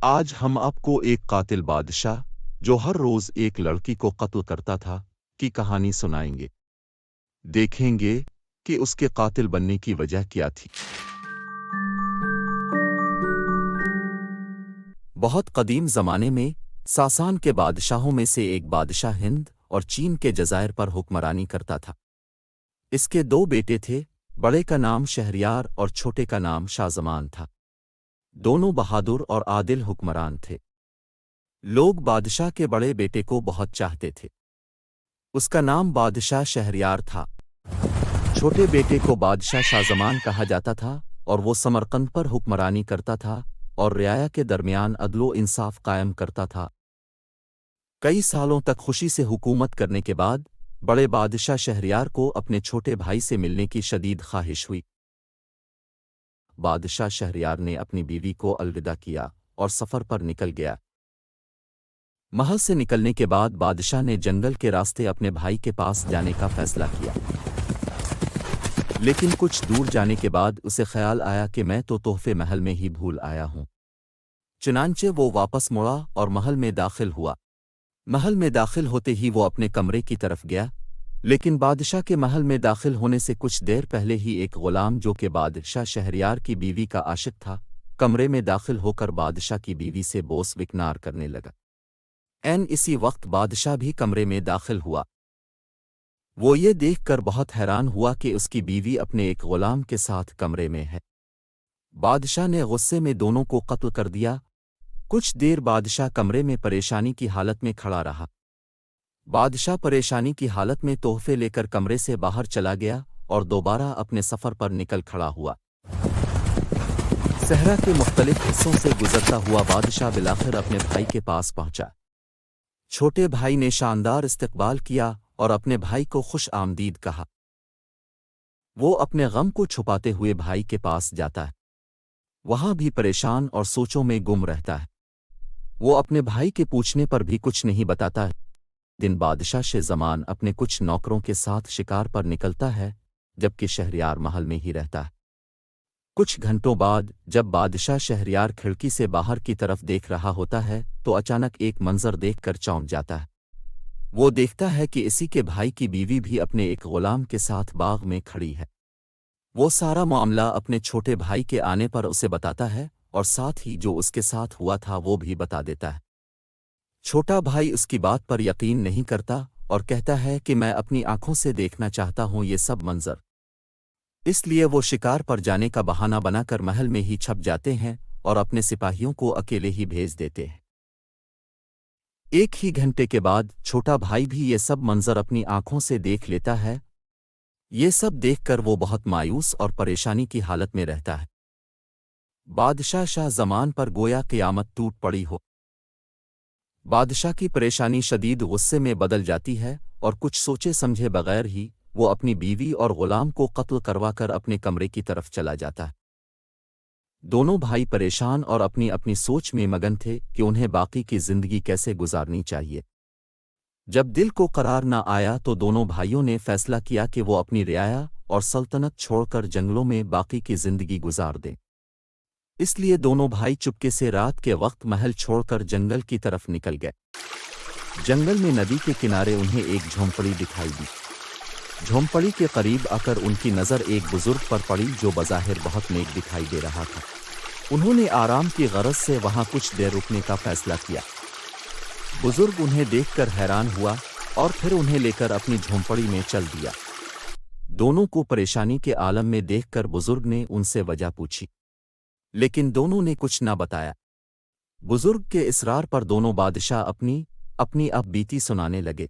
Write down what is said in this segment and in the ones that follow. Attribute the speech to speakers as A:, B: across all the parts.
A: آج ہم آپ کو ایک قاتل بادشاہ جو ہر روز ایک لڑکی کو قتل کرتا تھا کی کہانی سنائیں گے۔ دیکھیں گے کہ اس کے قاتل بننے کی وجہ کیا تھی۔ بہت قدیم زمانے میں ساسان کے بادشاہوں میں سے ایک بادشاہ ہند اور چین کے جزائر پر حکمرانی کرتا تھا۔ اس کے دو بیٹے تھے، بڑے کا نام شہریار اور چھوٹے کا نام شاہ زمان تھا۔ دونوں بہادر اور عادل حکمران تھے۔ لوگ بادشاہ کے بڑے بیٹے کو بہت چاہتے تھے۔ اس کا نام بادشاہ شہریار تھا۔ چھوٹے بیٹے کو بادشاہ شاہ زمان کہا جاتا تھا اور وہ سمرقند پر حکمرانی کرتا تھا اور رعایا کے درمیان عدل و انصاف قائم کرتا تھا۔ کئی سالوں تک خوشی سے حکومت کرنے کے بعد بڑے بادشاہ شہریار کو اپنے چھوٹے بھائی سے ملنے کی شدید خواہش ہوئی۔ بادشاہ شہریار نے اپنی بیوی کو الوداع کیا اور سفر پر نکل گیا۔ محل سے نکلنے کے بعد بادشاہ نے جنگل کے راستے اپنے بھائی کے پاس جانے کا فیصلہ کیا، لیکن کچھ دور جانے کے بعد اسے خیال آیا کہ میں تو تحفے محل میں ہی بھول آیا ہوں۔ چنانچہ وہ واپس مڑا اور محل میں داخل ہوا۔ محل میں داخل ہوتے ہی وہ اپنے کمرے کی طرف گیا، لیکن بادشاہ کے محل میں داخل ہونے سے کچھ دیر پہلے ہی ایک غلام جو کہ بادشاہ شہریار کی بیوی کا عاشق تھا، کمرے میں داخل ہو کر بادشاہ کی بیوی سے بوس بکنار کرنے لگا۔ اسی وقت بادشاہ بھی کمرے میں داخل ہوا۔ وہ یہ دیکھ کر بہت حیران ہوا کہ اس کی بیوی اپنے ایک غلام کے ساتھ کمرے میں ہے۔ بادشاہ نے غصے میں دونوں کو قتل کر دیا۔ کچھ دیر بادشاہ کمرے میں پریشانی کی حالت میں کھڑا رہا۔ بادشاہ پریشانی کی حالت میں تحفے لے کر کمرے سے باہر چلا گیا اور دوبارہ اپنے سفر پر نکل کھڑا ہوا۔ صحرا کے مختلف حصوں سے گزرتا ہوا بادشاہ بالآخر اپنے بھائی کے پاس پہنچا۔ چھوٹے بھائی نے شاندار استقبال کیا اور اپنے بھائی کو خوش آمدید کہا۔ وہ اپنے غم کو چھپاتے ہوئے بھائی کے پاس جاتا ہے، وہاں بھی پریشان اور سوچوں میں گم رہتا ہے۔ وہ اپنے بھائی کے پوچھنے پر بھی کچھ نہیں بتاتا ہے۔ دن بادشاہ شاہ زمان اپنے کچھ نوکروں کے ساتھ شکار پر نکلتا ہے، جبکہ شہریار محل میں ہی رہتا ہے۔ کچھ گھنٹوں بعد جب بادشاہ شہریار کھڑکی سے باہر کی طرف دیکھ رہا ہوتا ہے تو اچانک ایک منظر دیکھ کر چونک جاتا ہے۔ وہ دیکھتا ہے کہ اسی کے بھائی کی بیوی بھی اپنے ایک غلام کے ساتھ باغ میں کھڑی ہے۔ وہ سارا معاملہ اپنے چھوٹے بھائی کے آنے پر اسے بتاتا ہے اور ساتھ ہی جو اس کے ساتھ ہوا تھا وہ بھی بتا دیتا ہے۔ چھوٹا بھائی اس کی بات پر یقین نہیں کرتا اور کہتا ہے کہ میں اپنی آنکھوں سے دیکھنا چاہتا ہوں یہ سب منظر۔ اس لیے وہ شکار پر جانے کا بہانہ بنا کر محل میں ہی چھپ جاتے ہیں اور اپنے سپاہیوں کو اکیلے ہی بھیج دیتے ہیں۔ ایک ہی گھنٹے کے بعد چھوٹا بھائی بھی یہ سب منظر اپنی آنکھوں سے دیکھ لیتا ہے۔ یہ سب دیکھ کر وہ بہت مایوس اور پریشانی کی حالت میں رہتا ہے۔ بادشاہ شاہ زمان پر گویا قیامت ٹوٹ پڑی ہو۔ بادشاہ کی پریشانی شدید غصے میں بدل جاتی ہے اور کچھ سوچے سمجھے بغیر ہی وہ اپنی بیوی اور غلام کو قتل کروا کر اپنے کمرے کی طرف چلا جاتا ہے۔ دونوں بھائی پریشان اور اپنی اپنی سوچ میں مگن تھے کہ انہیں باقی کی زندگی کیسے گزارنی چاہیے۔ جب دل کو قرار نہ آیا تو دونوں بھائیوں نے فیصلہ کیا کہ وہ اپنی رعایا اور سلطنت چھوڑ کر جنگلوں میں باقی کی زندگی گزار دیں۔ اس لیے دونوں بھائی چپکے سے رات کے وقت محل چھوڑ کر جنگل کی طرف نکل گئے۔ جنگل میں ندی کے کنارے انہیں ایک جھونپڑی دکھائی دی۔ جھونپڑی کے قریب آ کر ان کی نظر ایک بزرگ پر پڑی جو بظاہر بہت نیک دکھائی دے رہا تھا۔ انہوں نے آرام کی غرض سے وہاں کچھ دیر رکنے کا فیصلہ کیا۔ بزرگ انہیں دیکھ کر حیران ہوا اور پھر انہیں لے کر اپنی جھونپڑی میں چل دیا۔ دونوں کو پریشانی کے عالم میں دیکھ کر بزرگ نے ان سے وجہ پوچھی، لیکن دونوں نے کچھ نہ بتایا۔ بزرگ کے اصرار پر دونوں بادشاہ اپنی اب بیتی سنانے لگے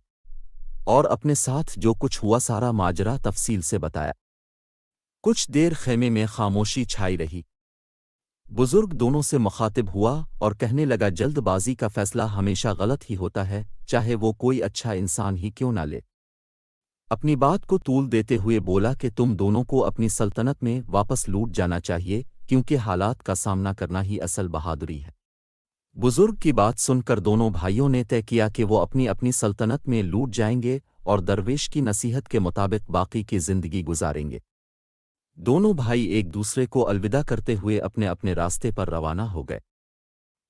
A: اور اپنے ساتھ جو کچھ ہوا سارا ماجرا تفصیل سے بتایا۔ کچھ دیر خیمے میں خاموشی چھائی رہی۔ بزرگ دونوں سے مخاطب ہوا اور کہنے لگا، جلد بازی کا فیصلہ ہمیشہ غلط ہی ہوتا ہے، چاہے وہ کوئی اچھا انسان ہی کیوں نہ لے۔ اپنی بات کو طول دیتے ہوئے بولا کہ تم دونوں کو اپنی سلطنت میں واپس لوٹ جانا چاہیے، کیونکہ حالات کا سامنا کرنا ہی اصل بہادری ہے۔ بزرگ کی بات سن کر دونوں بھائیوں نے طے کیا کہ وہ اپنی سلطنت میں لوٹ جائیں گے اور درویش کی نصیحت کے مطابق باقی کی زندگی گزاریں گے۔ دونوں بھائی ایک دوسرے کو الوداع کرتے ہوئے اپنے اپنے راستے پر روانہ ہو گئے۔